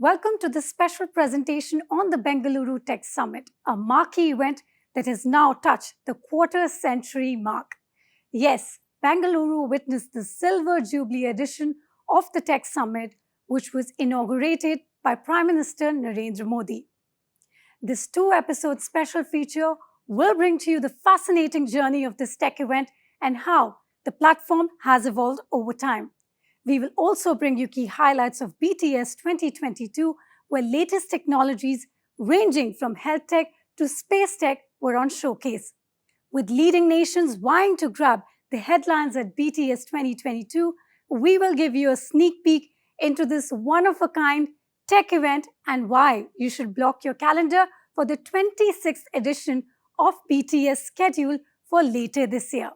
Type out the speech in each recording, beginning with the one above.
Welcome to this special presentation on the Bengaluru Tech Summit, a marquee event that has now touched the quarter-century mark. Yes, Bengaluru witnessed the Silver Jubilee edition of the Tech Summit, which was inaugurated by Prime Minister Narendra Modi. This two-episode special feature will bring to you the fascinating journey of this tech event and how the platform has evolved over time. We will also bring you key highlights of BTS 2022, where latest technologies ranging from health tech to space tech were on showcase. With leading nations vying to grab the headlines at BTS 2022, we will give you a sneak peek into this one-of-a-kind tech event and why you should block your calendar for the 26th edition of BTS schedule for later this year.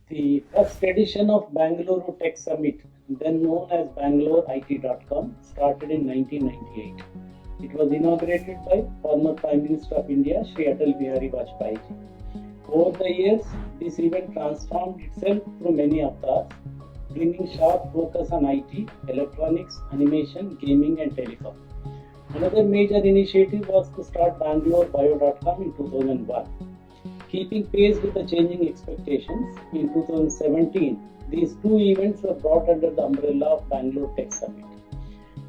The first edition of Bengaluru Tech Summit, then known as BangalureIT.com, started in 1998. It was inaugurated by former Prime Minister of India, Shri Atal Bihari Vajpayee. Over the years, this event transformed itself through many avatars, bringing sharp focus on IT, electronics, animation, gaming and telecom. Another major initiative was to start BangalureBio.com in 2001. Keeping pace with the changing expectations, in 2017, these two events were brought under the umbrella of Bengaluru Tech Summit.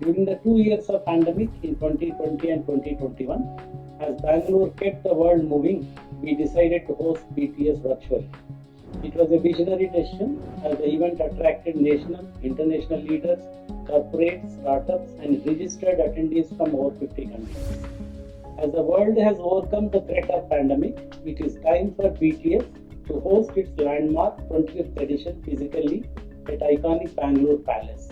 During the 2 years of pandemic in 2020 and 2021, as Bangalore kept the world moving, we decided to host BTS virtually. It was a visionary decision as the event attracted national, international leaders, corporates, startups and registered attendees from over 50 countries. As the world has overcome the threat of pandemic, it is time for BTS to host its landmark 25th edition physically at iconic Bangalore Palace.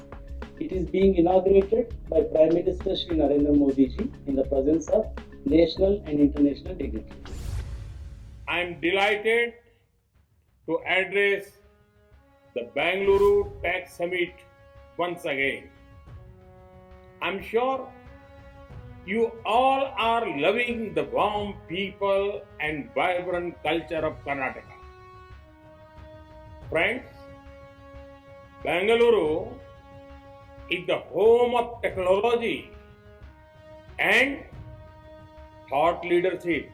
It is being inaugurated by Prime Minister Shri Narendra Modi ji in the presence of national and international dignitaries. I am delighted to address the Bengaluru Tech Summit once again. I am sure you all are loving the warm people and vibrant culture of Karnataka. Friends, Bengaluru is the home of technology and thought leadership.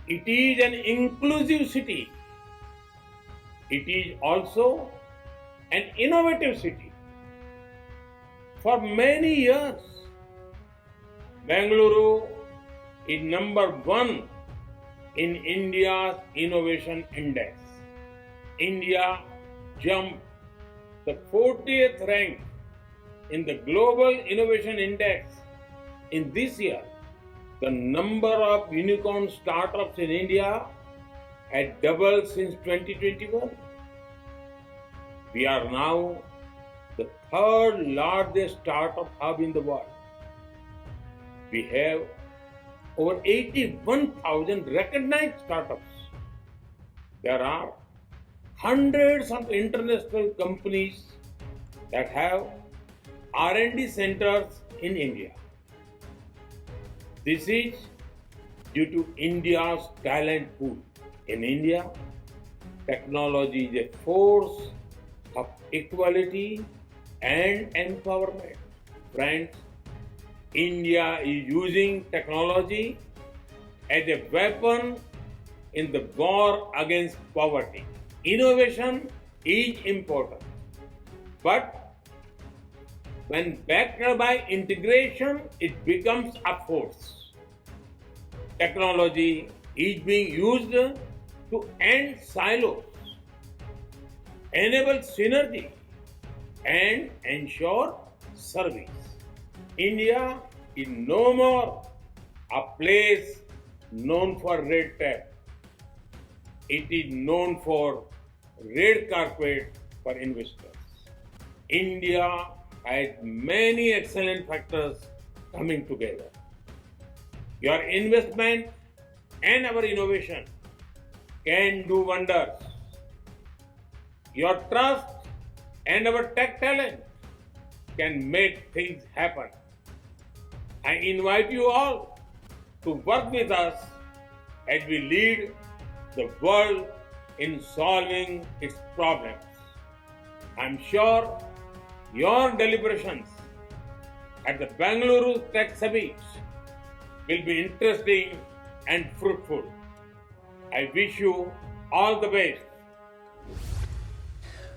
It is an inclusive city. It is also an innovative city. For many years, Bengaluru is number one in India's Innovation Index. India jumped the 40th rank in the Global Innovation Index in this year. The number of unicorn startups in India had doubled since 2021. We are now the third largest startup hub in the world. We have over 81,000 recognized startups. There are hundreds of international companies that have R&D centers in India. This is due to India's talent pool. In India, technology is a force of equality and empowerment. Friends, India is using technology as a weapon in the war against poverty. Innovation is important, but When backed by integration, it becomes a force. Technology is being used to end silos, enable synergy, and ensure service. India is no more a place known for red tape. It is known for red carpet for investors. India has many excellent factors coming together. Your investment and our innovation can do wonders. Your trust and our tech talent can make things happen. I invite you all to work with us as we lead the world in solving its problems. I'm sure your deliberations at the Bengaluru Tech Summit will be interesting and fruitful. I wish you all the best.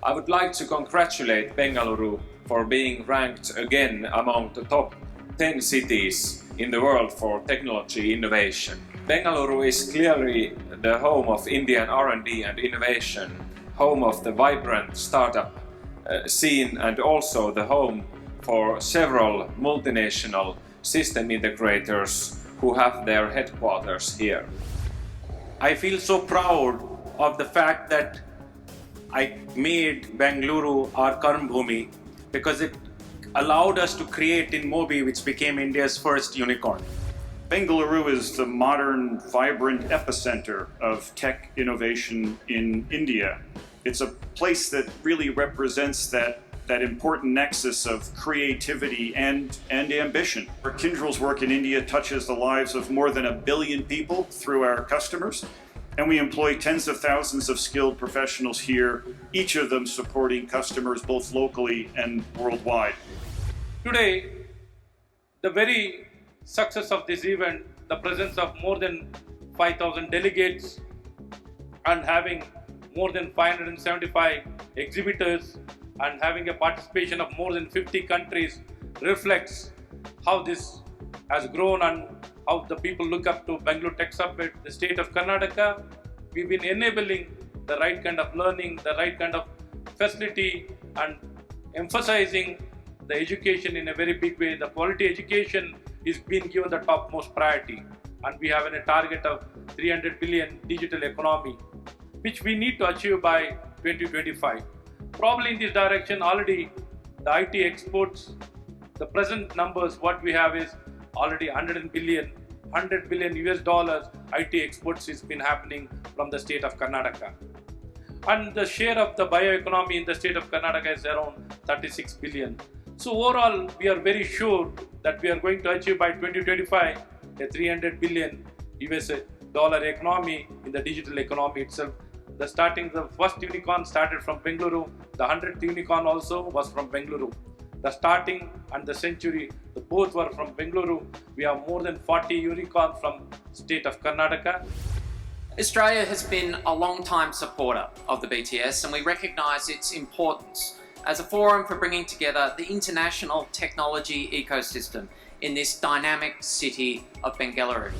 I would like to congratulate Bengaluru for being ranked again among the top 10 cities in the world for technology innovation. Bengaluru is clearly the home of Indian R&D and innovation, home of the vibrant startup scene, and also the home for several multinational system integrators who have their headquarters here. I feel so proud of the fact that I made Bengaluru our Karm Bhumi because it allowed us to create in Mobi, which became India's first unicorn. Bengaluru is the modern, vibrant epicenter of tech innovation in India. It's a place that really represents that important nexus of creativity and ambition. Our Kyndryl's work in India touches the lives of more than 1 billion people through our customers, and we employ tens of thousands of skilled professionals here, each of them supporting customers both locally and worldwide. Today, the very success of this event, the presence of more than 5,000 delegates and having more than 575 exhibitors and having a participation of more than 50 countries reflects how this has grown and how the people look up to Bengaluru Tech Summit. The state of Karnataka, we've been enabling the right kind of learning, the right kind of facility, and emphasizing the education in a very big way. The quality education is being given the topmost priority, and we have a target of 300 billion digital economy, which we need to achieve by 2025. Probably in this direction already the IT exports, the present numbers what we have is already 100 billion US dollars IT exports has been happening from the state of Karnataka. And the share of the bioeconomy in the state of Karnataka is around 36 billion. So overall, we are very sure that we are going to achieve by 2025 a 300 billion US dollar economy in the digital economy itself. The first unicorn started from Bengaluru. The 100th unicorn also was from Bengaluru. The starting and the century, both were from Bengaluru. We have more than 40 unicorns from state of Karnataka. Australia has been a long-time supporter of the BTS, and we recognise its importance as a forum for bringing together the international technology ecosystem in this dynamic city of Bengaluru.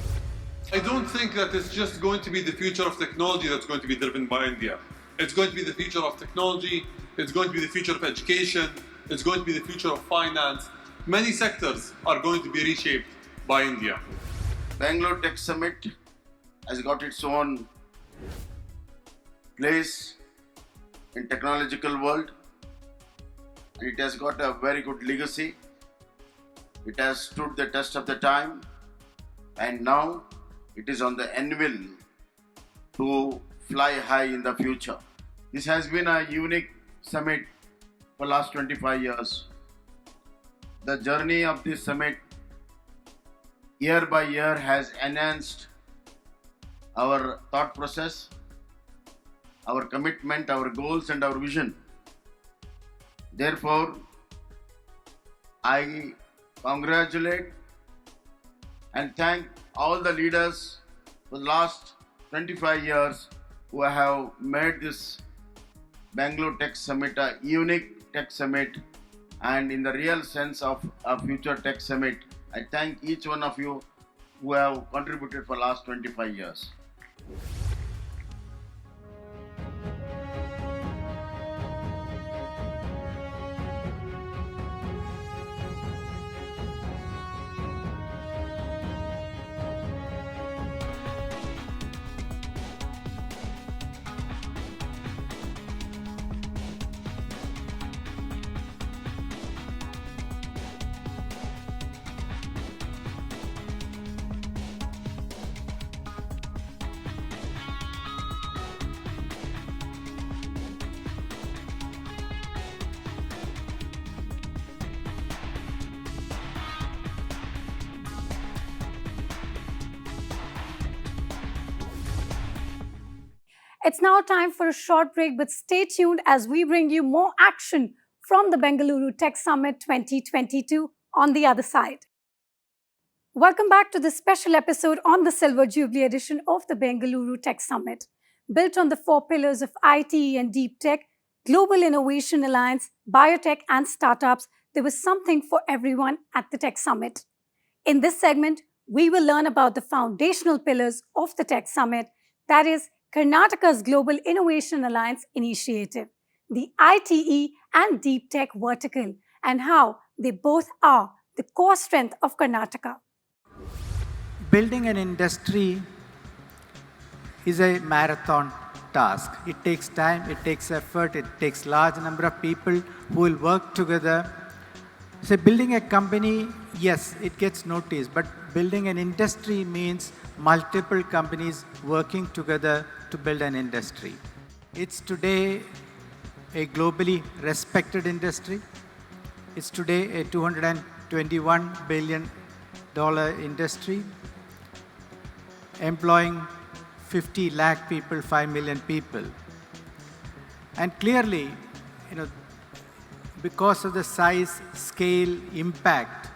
I don't think that it's just going to be the future of technology that's going to be driven by India. It's going to be the future of technology, it's going to be the future of education, it's going to be the future of finance. Many sectors are going to be reshaped by India. Bengaluru Tech Summit has got its own place in technological world. It has got a very good legacy. It has stood the test of the time, and now it is on the anvil to fly high in the future. This has been a unique summit for last 25 years. The journey of this summit year by year has enhanced our thought process, our commitment, our goals and our vision. Therefore, I congratulate and thank all the leaders for the last 25 years who have made this Bengaluru Tech Summit a unique tech summit and in the real sense of a future tech summit. I thank each one of you who have contributed for last 25 years. It's now time for a short break, but stay tuned as we bring you more action from the Bengaluru Tech Summit 2022 on the other side. Welcome back to this special episode on the Silver Jubilee edition of the Bengaluru Tech Summit. Built on the 4 pillars of IT and deep tech, Global Innovation Alliance, biotech and startups, there was something for everyone at the Tech Summit. In this segment, we will learn about the foundational pillars of the Tech Summit, that is, Karnataka's Global Innovation Alliance initiative, the ITE and Deep Tech vertical, and how they both are the core strength of Karnataka. Building an industry is a marathon task. It takes time, it takes effort, it takes large number of people who will work together. So building a company, yes, it gets noticed, but building an industry means multiple companies working together to build an industry. It's today a globally respected industry. It's today a $221 billion industry, employing 50 lakh people, 5 million people. And clearly, because of the size, scale, impact,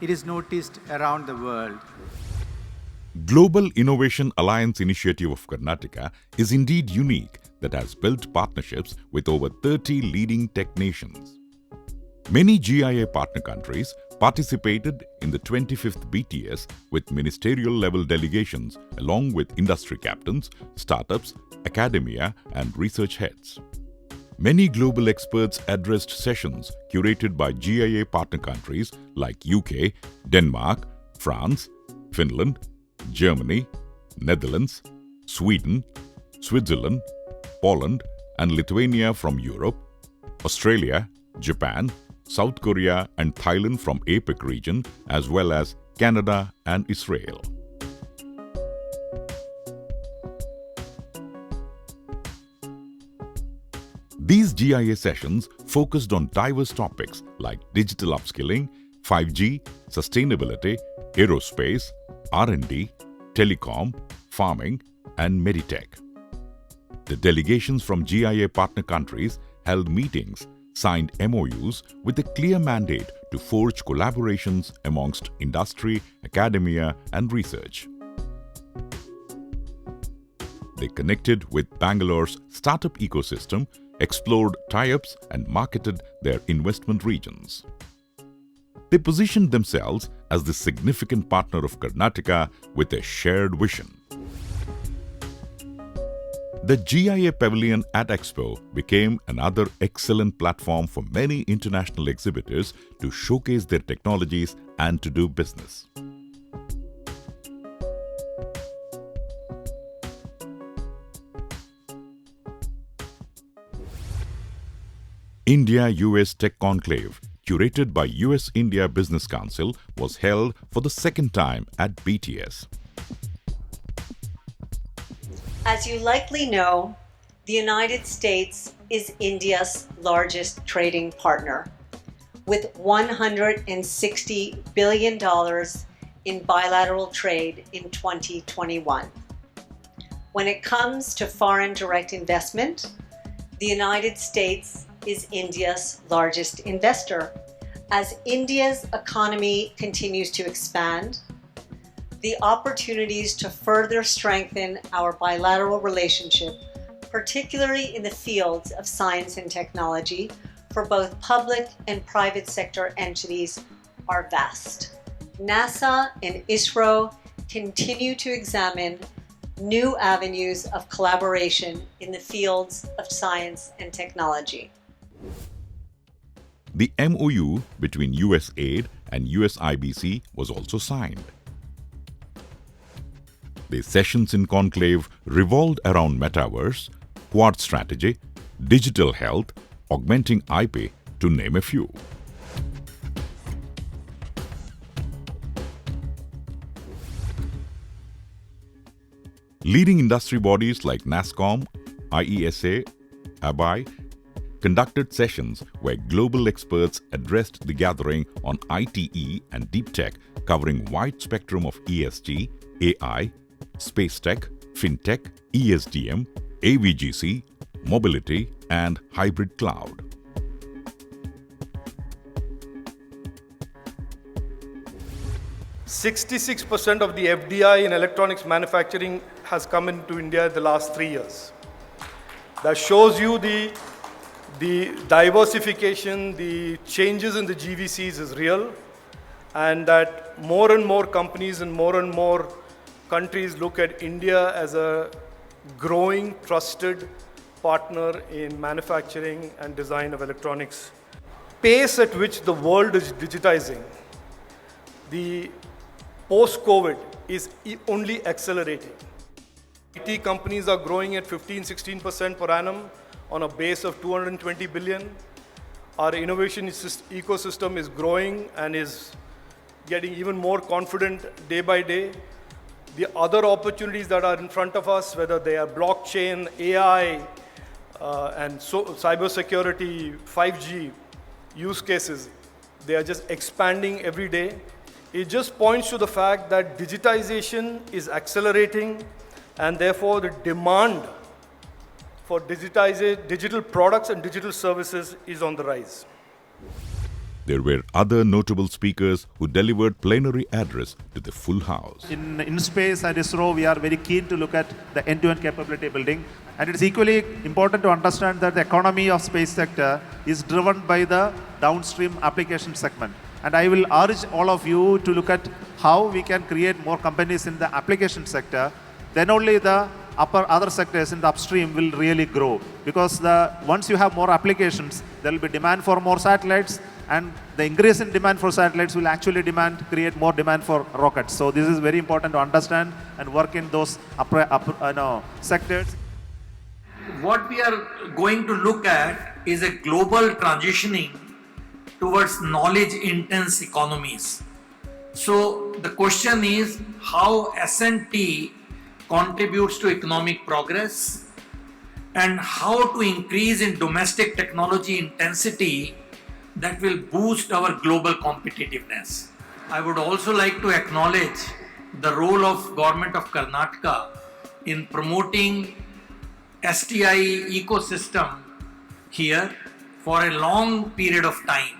it is noticed around the world. Global Innovation Alliance initiative of Karnataka is indeed unique that has built partnerships with over 30 leading tech nations. Many GIA partner countries participated in the 25th BTS with ministerial-level delegations along with industry captains, startups, academia and research heads. Many global experts addressed sessions curated by GIA partner countries like UK, Denmark, France, Finland, Germany, Netherlands, Sweden, Switzerland, Poland and Lithuania from Europe, Australia, Japan, South Korea and Thailand from APEC region, as well as Canada and Israel. These GIA sessions focused on diverse topics like digital upskilling, 5G, sustainability, aerospace, R&D, telecom, farming, and Meditech. The delegations from GIA partner countries held meetings, signed MOUs with a clear mandate to forge collaborations amongst industry, academia, and research. They connected with Bangalore's startup ecosystem, explored tie-ups, and marketed their investment regions. They positioned themselves as the significant partner of Karnataka with a shared vision. The GIA Pavilion at Expo became another excellent platform for many international exhibitors to showcase their technologies and to do business. India-US Tech Conclave, curated by US-India Business Council, was held for the second time at BTS. As you likely know, the United States is India's largest trading partner, with $160 billion in bilateral trade in 2021. When it comes to foreign direct investment, the United States is India's largest investor. As India's economy continues to expand, the opportunities to further strengthen our bilateral relationship, particularly in the fields of science and technology, for both public and private sector entities are vast. NASA and ISRO continue to examine new avenues of collaboration in the fields of science and technology. The MOU between USAID and USIBC was also signed. The sessions in conclave revolved around metaverse, quad strategy, digital health, augmenting IP, to name a few. Leading industry bodies like NASSCOM, IESA, ABAI conducted sessions where global experts addressed the gathering on ITE and deep tech, covering wide spectrum of ESG, AI, space tech, fintech, ESDM, AVGC, mobility, and hybrid cloud. "66% of the FDI in electronics manufacturing has come into India in the last 3 years. That shows you the diversification, the changes in the GVCs is real, and that more and more companies and more countries look at India as a growing, trusted partner in manufacturing and design of electronics. Pace at which the world is digitizing, the post-COVID is only accelerating. IT companies are growing at 15-16% per annum on a base of 220 billion. Our innovation ecosystem is growing and is getting even more confident day by day. The other opportunities that are in front of us, whether they are blockchain, AI, and cybersecurity, 5G use cases, they are just expanding every day. It just points to the fact that digitization is accelerating, and therefore the demand for digital products and digital services is on the rise. There were other notable speakers who delivered plenary address to the full house. In space and ISRO, we are very keen to look at the end-to-end capability building. And it's equally important to understand that the economy of space sector is driven by the downstream application segment. And I will urge all of you to look at how we can create more companies in the application sector. Then only the other sectors in the upstream will really grow. Because once you have more applications, there will be demand for more satellites, and the increase in demand for satellites will actually create more demand for rockets. So this is very important to understand and work in those sectors. What we are going to look at is a global transitioning towards knowledge-intense economies. So the question is how S&T contributes to economic progress and how to increase in domestic technology intensity that will boost our global competitiveness. I would also like to acknowledge the role of Government of Karnataka in promoting STI ecosystem here for a long period of time.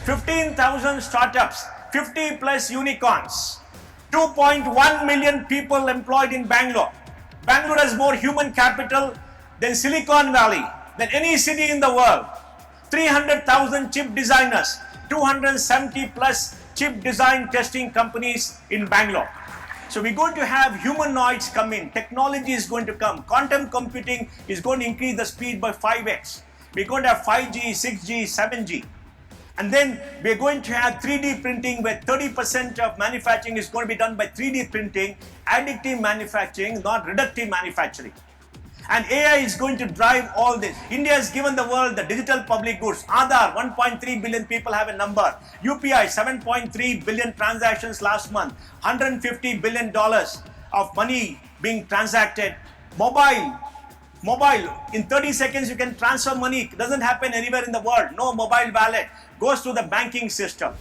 15,000 startups, 50 plus unicorns, 2.1 million people employed in Bangalore. Bangalore has more human capital than Silicon Valley, than any city in the world. 300,000 chip designers, 270 plus chip design testing companies in Bangalore. So we're going to have humanoids come in, technology is going to come, quantum computing is going to increase the speed by 5x. We're going to have 5G, 6G, 7G. And then we're going to have 3D printing where 30% of manufacturing is going to be done by 3D printing, additive manufacturing, not reductive manufacturing. And AI is going to drive all this. India has given the world the digital public goods. Aadhaar, 1.3 billion people have a number. UPI, 7.3 billion transactions last month. $150 billion of money being transacted. Mobile, in 30 seconds you can transfer money. It doesn't happen anywhere in the world. No mobile wallet. Goes to the banking system.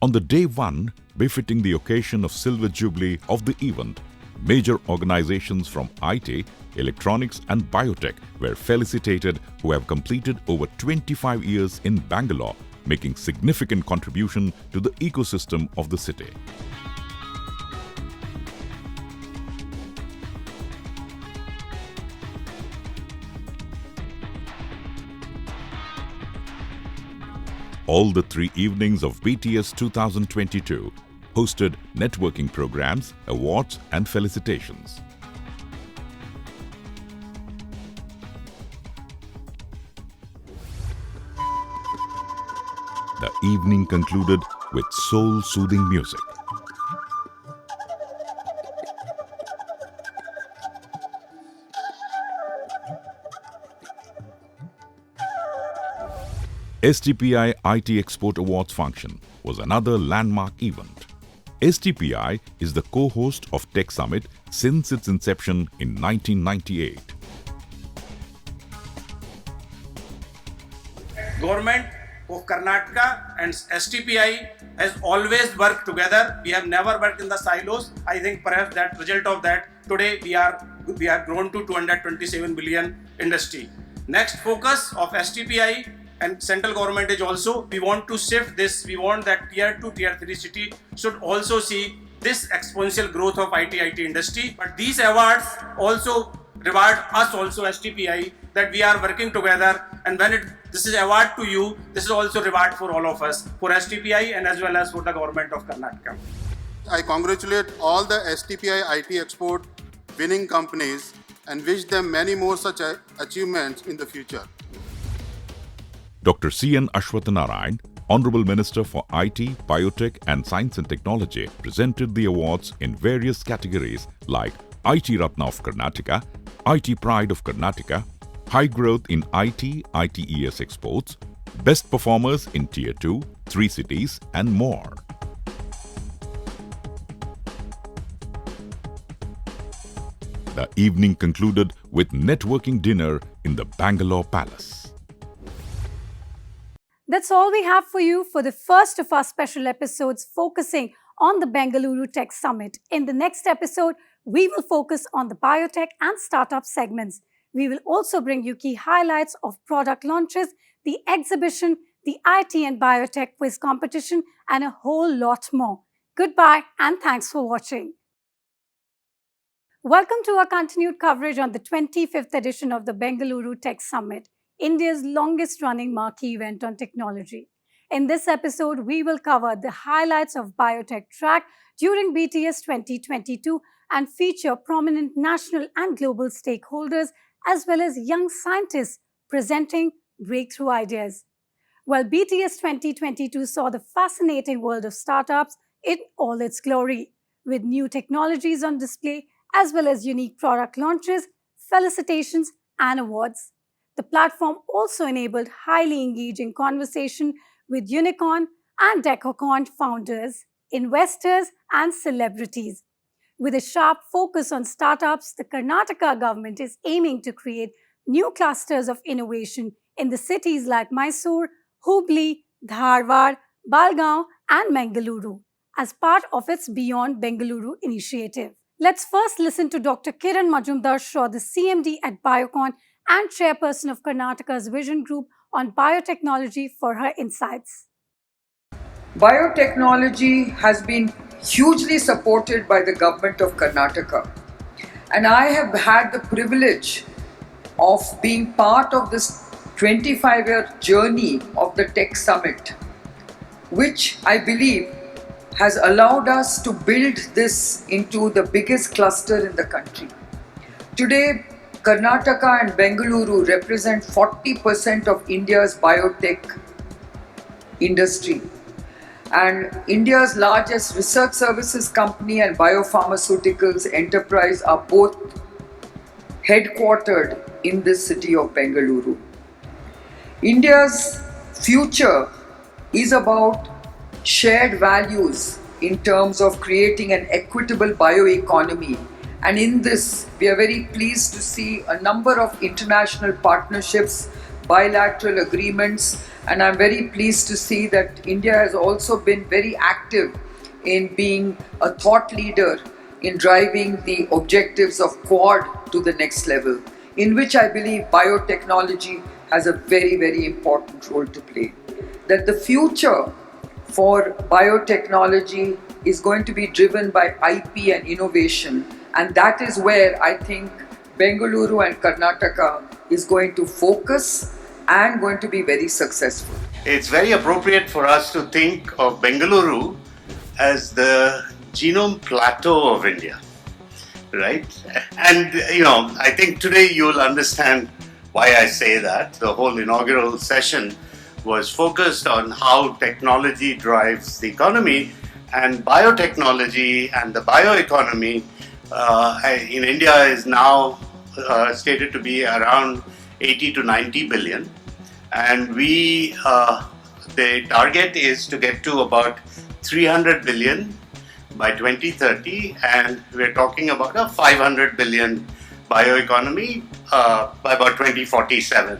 On the day one, befitting the occasion of Silver Jubilee of the event, major organizations from IT, electronics and biotech were felicitated who have completed over 25 years in Bangalore, making significant contribution to the ecosystem of the city. all the 3 evenings of BTS 2022 hosted networking programs, awards and felicitations. The evening concluded with soul-soothing music. STPI IT Export Awards function was another landmark event. STPI is the co-host of Tech Summit since its inception in 1998. Government of Karnataka and STPI has always worked together. We have never worked in the silos. I think perhaps that result of that today we are grown to 227 billion industry. Next focus of STPI and central government is also, we want to shift this. We want that tier 2, tier 3 city should also see this exponential growth of IT industry. But these awards also reward us also STPI that we are working together, and when this is award to you, this is also reward for all of us, for STPI and as well as for the government of Karnataka. I congratulate all the STPI IT Export winning companies and wish them many more such achievements in the future. Dr. C.N. Ashwathanarayan, Honorable Minister for IT, Biotech and Science and Technology, presented the awards in various categories like IT Ratna of Karnataka, IT Pride of Karnataka, High Growth in IT, ITES Exports, Best Performers in Tier 2, 3 cities and more. The evening concluded with networking dinner in the Bangalore Palace. That's all we have for you for the first of our special episodes focusing on the Bengaluru Tech Summit. In the next episode, we will focus on the biotech and startup segments. We will also bring you key highlights of product launches, the exhibition, the IT and biotech quiz competition, and a whole lot more. Goodbye and thanks for watching. Welcome to our continued coverage on the 25th edition of the Bengaluru Tech Summit, India's longest-running marquee event on technology. In this episode, we will cover the highlights of biotech track during BTS 2022 and feature prominent national and global stakeholders as well as young scientists presenting breakthrough ideas. Well, BTS 2022 saw the fascinating world of startups in all its glory, with new technologies on display as well as unique product launches, felicitations, and awards. The platform also enabled highly engaging conversation with unicorn and decacorn founders, investors, and celebrities. With a sharp focus on startups, the Karnataka government is aiming to create new clusters of innovation in the cities like Mysore, Hubli, Dharwad, Belgaum, and Bengaluru as part of its Beyond Bengaluru initiative. Let's first listen to Dr. Kiran Majumdar-Shaw, the CMD at Biocon and chairperson of Karnataka's Vision Group on biotechnology for her insights. Biotechnology has been hugely supported by the government of Karnataka, and I have had the privilege of being part of this 25-year journey of the Tech Summit, which I believe has allowed us to build this into the biggest cluster in the country. Today, Karnataka and Bengaluru represent 40% of India's biotech industry. And India's largest research services company and biopharmaceuticals enterprise are both headquartered in this city of Bengaluru. India's future is about shared values in terms of creating an equitable bioeconomy. And in this, we are very pleased to see a number of international partnerships, bilateral agreements, and I'm very pleased to see that India has also been very active in being a thought leader in driving the objectives of Quad to the next level, in which I believe biotechnology has a very, very important role to play. That the future for biotechnology is going to be driven by IP and innovation, and that is where I think Bengaluru and Karnataka is going to focus and going to be very successful. it's very appropriate for us to think of Bengaluru as the genome plateau of India, right? And, I think today you'll understand why I say that. The whole inaugural session was focused on how technology drives the economy, and biotechnology and the bioeconomy in India is now stated to be around 80 to 90 billion. And the target is to get to about 300 billion by 2030, and we're talking about a 500 billion bioeconomy by about 2047.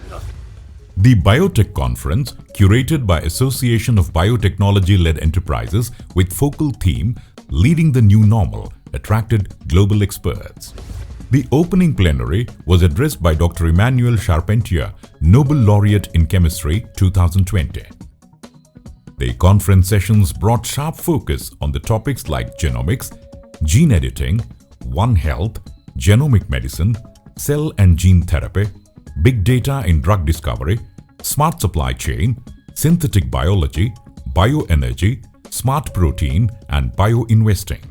The Biotech Conference, curated by Association of Biotechnology-led Enterprises with focal theme Leading the New Normal, attracted global experts. The opening plenary was addressed by Dr. Emmanuel Charpentier, Nobel Laureate in Chemistry 2020. The conference sessions brought sharp focus on the topics like genomics, gene editing, One Health, genomic medicine, cell and gene therapy, big data in drug discovery, smart supply chain, synthetic biology, bioenergy, smart protein, and bioinvesting.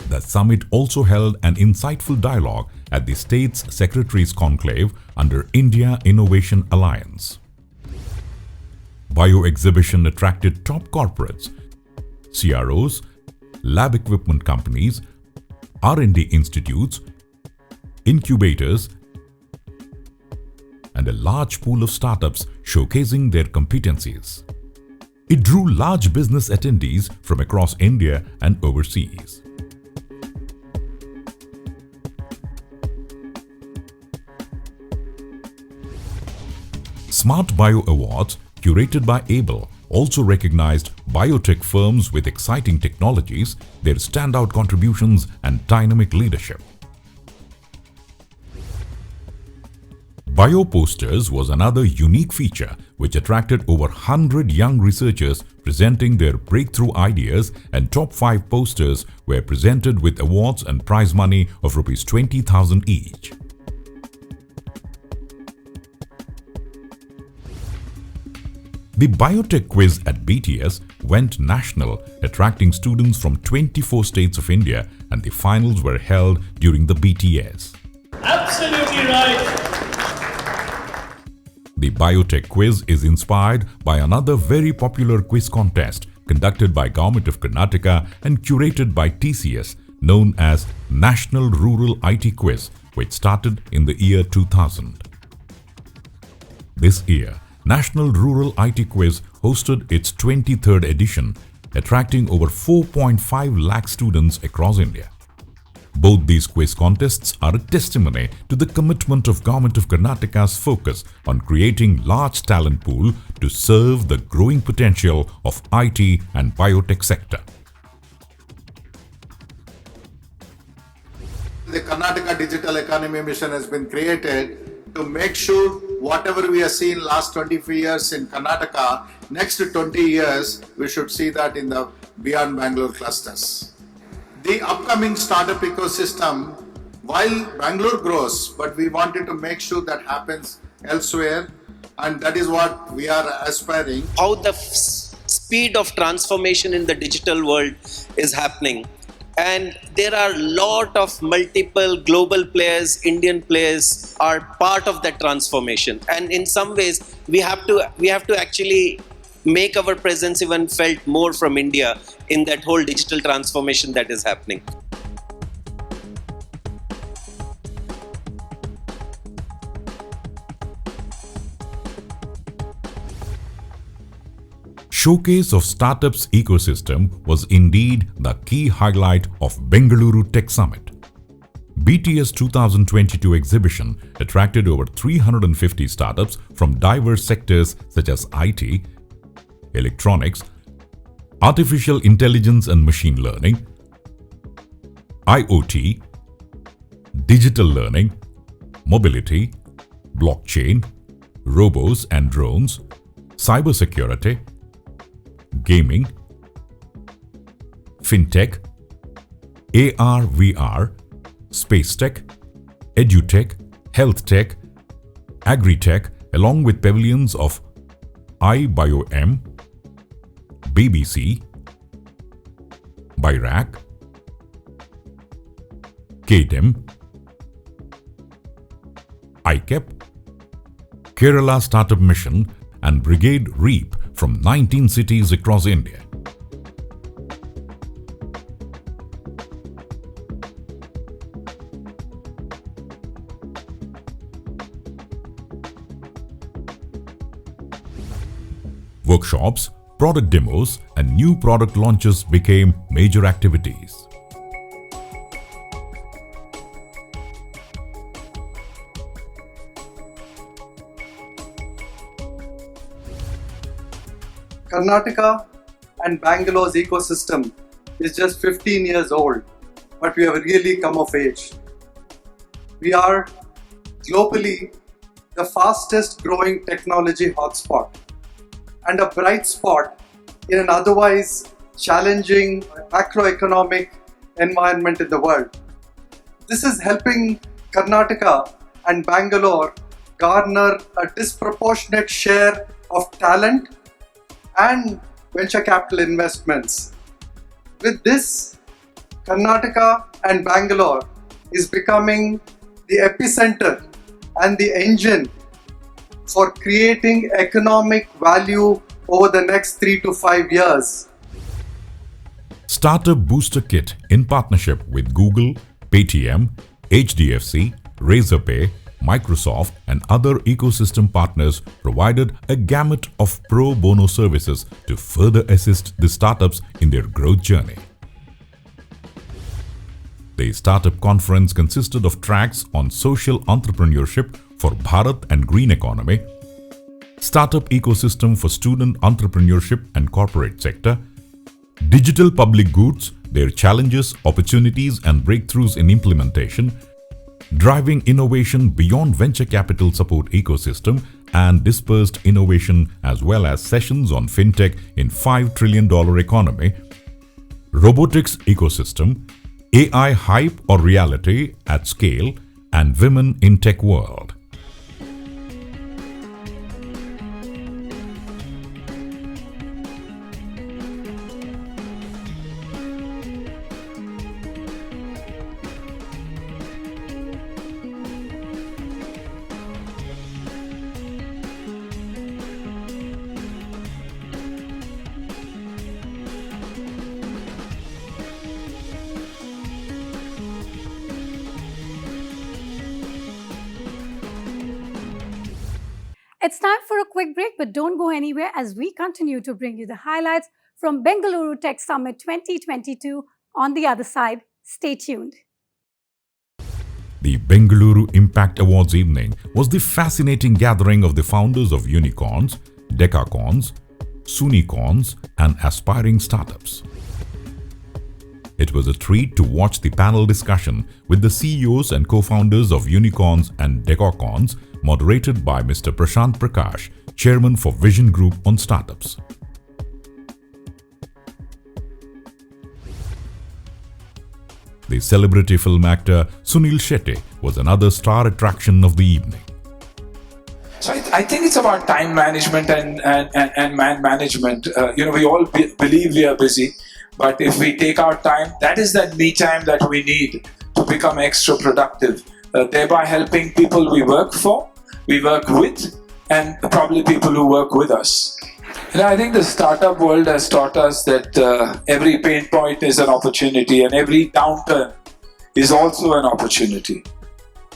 The summit also held an insightful dialogue at the States Secretaries Conclave under India Innovation Alliance. Bio exhibition attracted top corporates, CROs, lab equipment companies, R&D institutes, incubators, and a large pool of startups showcasing their competencies. It drew large business attendees from across India and overseas. Smart Bio Awards, curated by ABLE, also recognized biotech firms with exciting technologies, their standout contributions, and dynamic leadership. Bio Posters was another unique feature which attracted over 100 young researchers presenting their breakthrough ideas, and top 5 posters were presented with awards and prize money of Rs 20,000 each. The Biotech Quiz at BTS went national, attracting students from 24 states of India, and the finals were held during the BTS. Absolutely right. The Biotech Quiz is inspired by another very popular quiz contest conducted by Government of Karnataka and curated by TCS, known as National Rural IT Quiz, which started in the year 2000. This year, National Rural IT Quiz hosted its 23rd edition, attracting over 4.5 lakh students across India. Both these quiz contests are a testimony to the commitment of Government of Karnataka's focus on creating large talent pool to serve the growing potential of IT and biotech sector. The Karnataka Digital Economy Mission has been created to make sure whatever we have seen last 25 years in Karnataka, next 20 years, we should see that in the beyond Bangalore clusters. The upcoming startup ecosystem, while Bangalore grows, but we wanted to make sure that happens elsewhere, and that is what we are aspiring. How the speed of transformation in the digital world is happening. And there are a lot of multiple global players, Indian players are part of that transformation. And in some ways, we have to actually make our presence even felt more from India in that whole digital transformation that is happening. Showcase of Startups ecosystem was indeed the key highlight of Bengaluru Tech Summit. BTS 2022 exhibition attracted over 350 startups from diverse sectors such as IT, electronics, artificial intelligence and machine learning, IoT, digital learning, mobility, blockchain, robots and drones, cybersecurity, gaming, fintech, AR, VR, space tech, edutech, health tech, agri-tech, along with pavilions of iBioM, BBC, BIRAC, KDEM, ICAP, Kerala Startup Mission and Brigade REAP from 19 cities across India. Workshops, product demos and new product launches became major activities. Karnataka and Bangalore's ecosystem is just 15 years old, but we have really come of age. We are globally the fastest growing technology hotspot and a bright spot in an otherwise challenging macroeconomic environment in the world. This is helping Karnataka and Bangalore garner a disproportionate share of talent and venture capital investments. With this, Karnataka and Bangalore is becoming the epicenter and the engine for creating economic value over the next 3 to 5 years. Startup Booster Kit in partnership with Google, Paytm, HDFC, Razorpay, Microsoft and other ecosystem partners provided a gamut of pro bono services to further assist the startups in their growth journey. The startup conference consisted of tracks on social entrepreneurship for Bharat and green economy, startup ecosystem for student entrepreneurship and corporate sector, digital public goods, their challenges, opportunities and breakthroughs in implementation, driving innovation beyond venture capital support ecosystem and dispersed innovation, as well as sessions on fintech in $5 trillion economy, robotics ecosystem, AI hype or reality at scale, and women in tech world. It's time for a quick break, but don't go anywhere as we continue to bring you the highlights from Bengaluru Tech Summit 2022. On the other side, stay tuned. The Bengaluru Impact Awards evening was the fascinating gathering of the founders of unicorns, decacons, sunicorns and aspiring startups. It was a treat to watch the panel discussion with the CEOs and co-founders of unicorns and decacons, moderated by Mr. Prashant Prakash, Chairman for Vision Group on Startups. The celebrity film actor Sunil Shetty was another star attraction of the evening. So I think it's about time management and man management. We all believe we are busy, but if we take our time, that is that me time that we need to become extra productive, thereby helping people we work for, we work with, and probably people who work with us. I think the startup world has taught us that every pain point is an opportunity and every downturn is also an opportunity.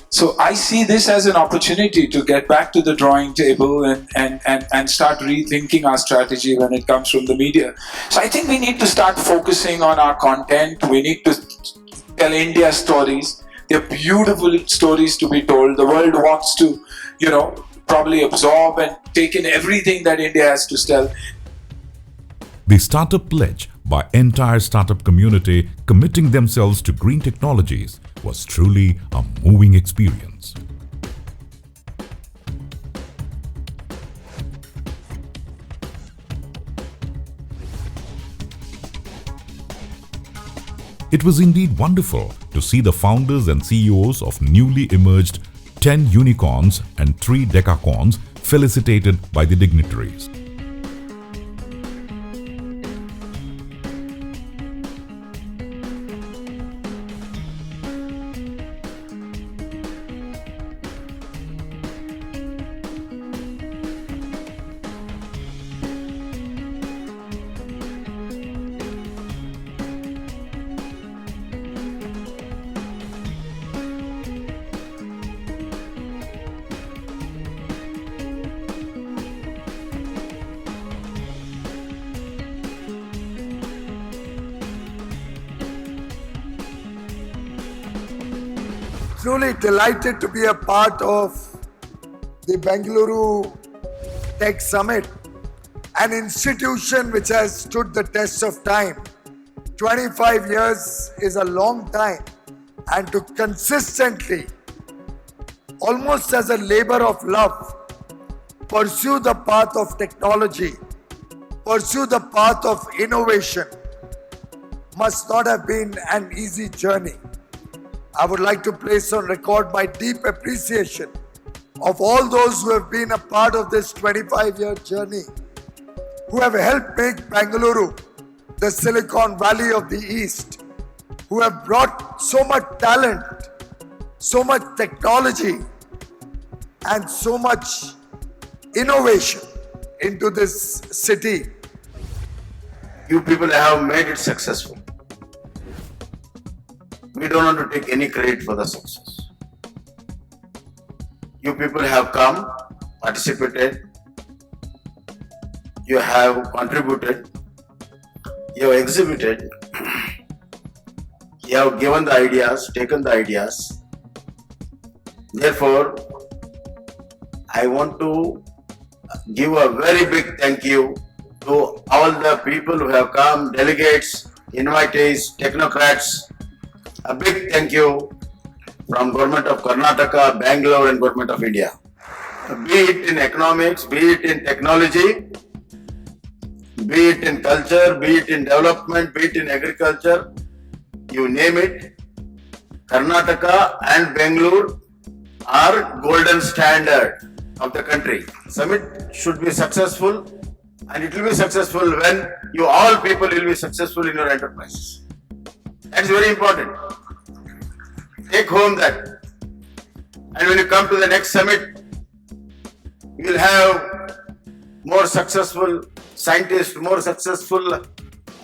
So I see this as an opportunity to get back to the drawing table and start rethinking our strategy when it comes from the media. So I think we need to start focusing on our content. We need to tell India stories. They're beautiful stories to be told. The world wants to, probably absorb and take in everything that India has to tell. The startup pledge by entire startup community committing themselves to green technologies was truly a moving experience. It was indeed wonderful to see the founders and CEOs of newly emerged 10 unicorns and 3 decacorns felicitated by the dignitaries. Truly delighted to be a part of the Bengaluru Tech Summit, an institution which has stood the test of time. 25 years is a long time, and to consistently, almost as a labor of love, pursue the path of technology, pursue the path of innovation, must not have been an easy journey. I would like to place on record my deep appreciation of all those who have been a part of this 25-year journey, who have helped make Bengaluru the Silicon Valley of the East, who have brought so much talent, so much technology, and so much innovation into this city. You people have made it successful. We don't want to take any credit for the success. You people have come, participated, you have contributed, you have exhibited, you have given the ideas, taken the ideas. Therefore, I want to give a very big thank you to all the people who have come, delegates, invitees, technocrats. A big thank you from Government of Karnataka, Bangalore and Government of India. Be it in economics, be it in technology, be it in culture, be it in development, be it in agriculture, you name it, Karnataka and Bangalore are golden standard of the country. Summit should be successful, and it will be successful when you all people will be successful in your enterprises. That's very important. Take home that. And when you come to the next summit, you will have more successful scientists, more successful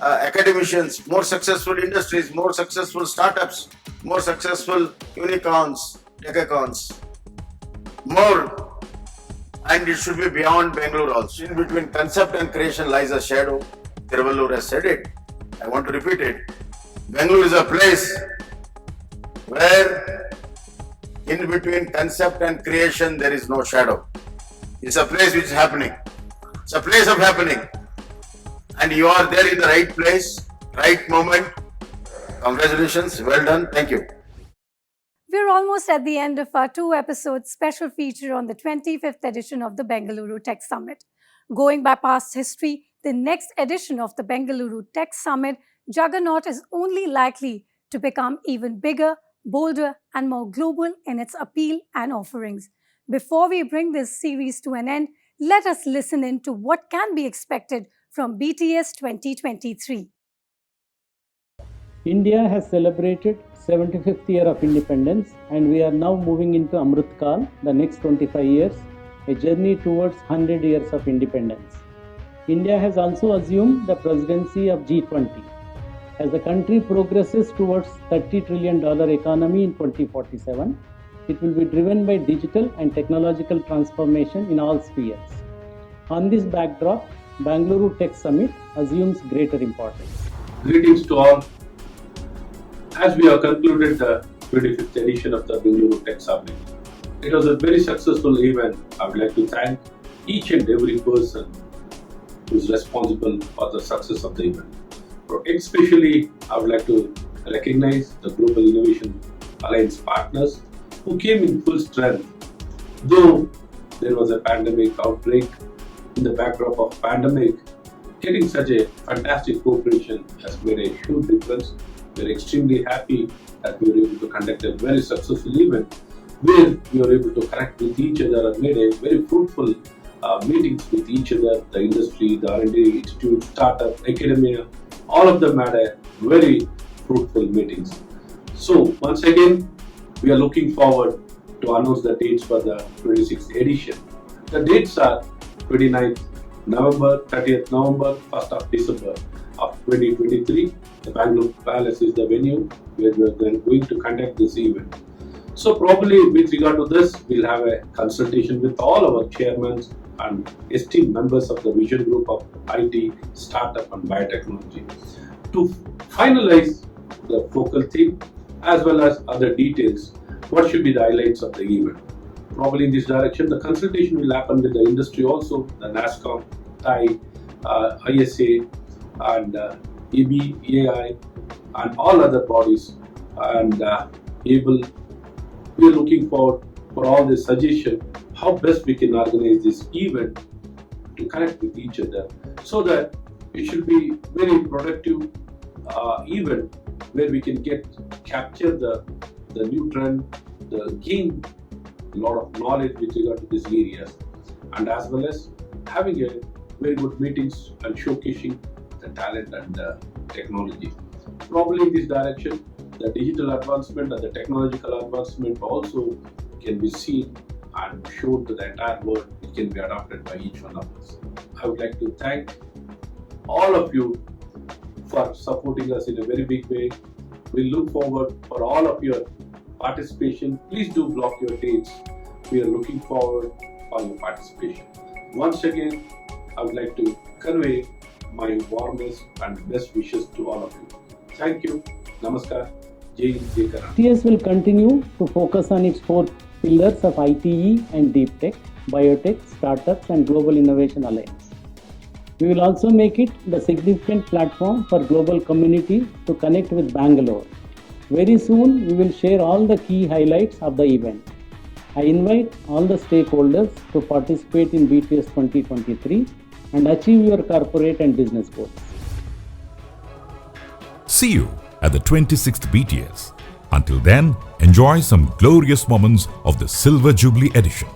academicians, more successful industries, more successful startups, more successful unicorns, decacorns, more. And it should be beyond Bangalore also. In between concept and creation lies a shadow. Tiruvallur has said it. I want to repeat it. Bangalore is a place where in between concept and creation there is no shadow. It's a place which is happening. It's a place of happening. And you are there in the right place, right moment. Congratulations, well done, thank you. We're almost at the end of our 2-episode special feature on the 25th edition of the Bengaluru Tech Summit. Going by past history, the next edition of the Bengaluru Tech Summit juggernaut is only likely to become even bigger, bolder, and more global in its appeal and offerings. Before we bring this series to an end, let us listen in to what can be expected from BTS 2023. India has celebrated 75th year of independence, and we are now moving into Amrit Kal, the next 25 years, a journey towards 100 years of independence. India has also assumed the presidency of G20. As the country progresses towards $30 trillion economy in 2047, it will be driven by digital and technological transformation in all spheres. On this backdrop, Bengaluru Tech Summit assumes greater importance. Greetings to all. As we have concluded the 25th edition of the Bengaluru Tech Summit, it was a very successful event. I would like to thank each and every person who is responsible for the success of the event. Especially, I would like to recognize the Global Innovation Alliance partners who came in full strength. Though there was a pandemic outbreak, in the backdrop of pandemic, getting such a fantastic cooperation has made a huge difference. We're extremely happy that we were able to conduct a very successful event where we were able to connect with each other and made a very fruitful meetings with each other, the industry, the R&D institute, startup, academia, all of them had a very fruitful meetings. So once again, we are looking forward to announce the dates for the 26th edition. The dates are 29th November, 30th November, 1st of December of 2023. The Bangalore Palace is the venue where we are then going to conduct this event. So probably with regard to this, we'll have a consultation with all our chairmen and esteemed members of the vision group of IT, startup and biotechnology to finalize the focal theme as well as other details. What should be the highlights of the event? Probably in this direction, the consultation will happen with the industry also, the NASCOM, TAI, ISA and EBAI and all other bodies, and we are looking forward for all the suggestion how best we can organize this event to connect with each other so that it should be very productive event where we can capture the new trend, gain a lot of knowledge with regard to these areas, and as well as having a very good meetings and showcasing the talent and the technology. Probably in this direction, the digital advancement and the technological advancement also can be seen and shown to the entire world. It can be adopted by each one of us. I would like to thank all of you for supporting us in a very big way. We look forward for all of your participation. Please do block your dates. We are looking forward for your participation. Once again, I would like to convey my warmest and best wishes to all of you. Thank you. Namaskar. Jai Hind, Jai Karnataka. BTS will continue to focus on its 4 pillars of ITE and Deep Tech, Biotech, Startups and Global Innovation Alliance. We will also make it the significant platform for global community to connect with Bangalore. Very soon, we will share all the key highlights of the event. I invite all the stakeholders to participate in BTS 2023 and achieve your corporate and business goals. See you at the 26th BTS. Until then, enjoy some glorious moments of the Silver Jubilee edition.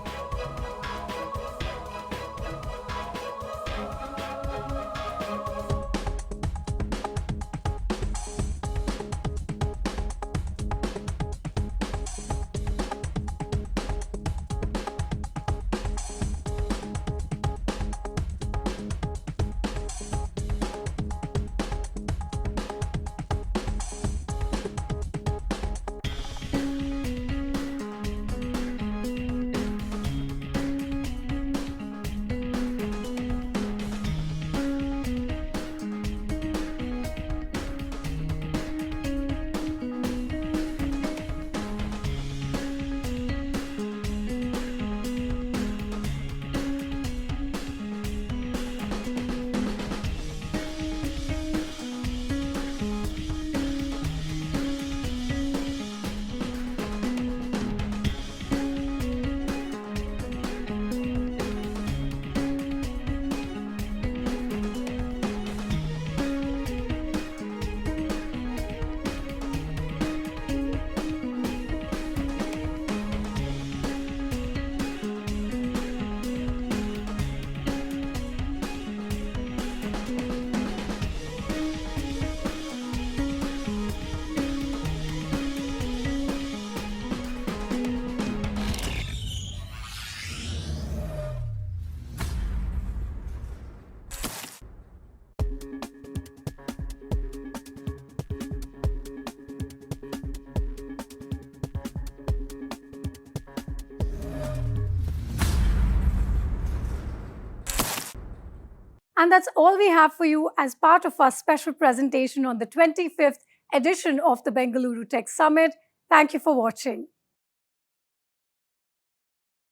And that's all we have for you as part of our special presentation on the 25th edition of the Bengaluru Tech Summit. Thank you for watching.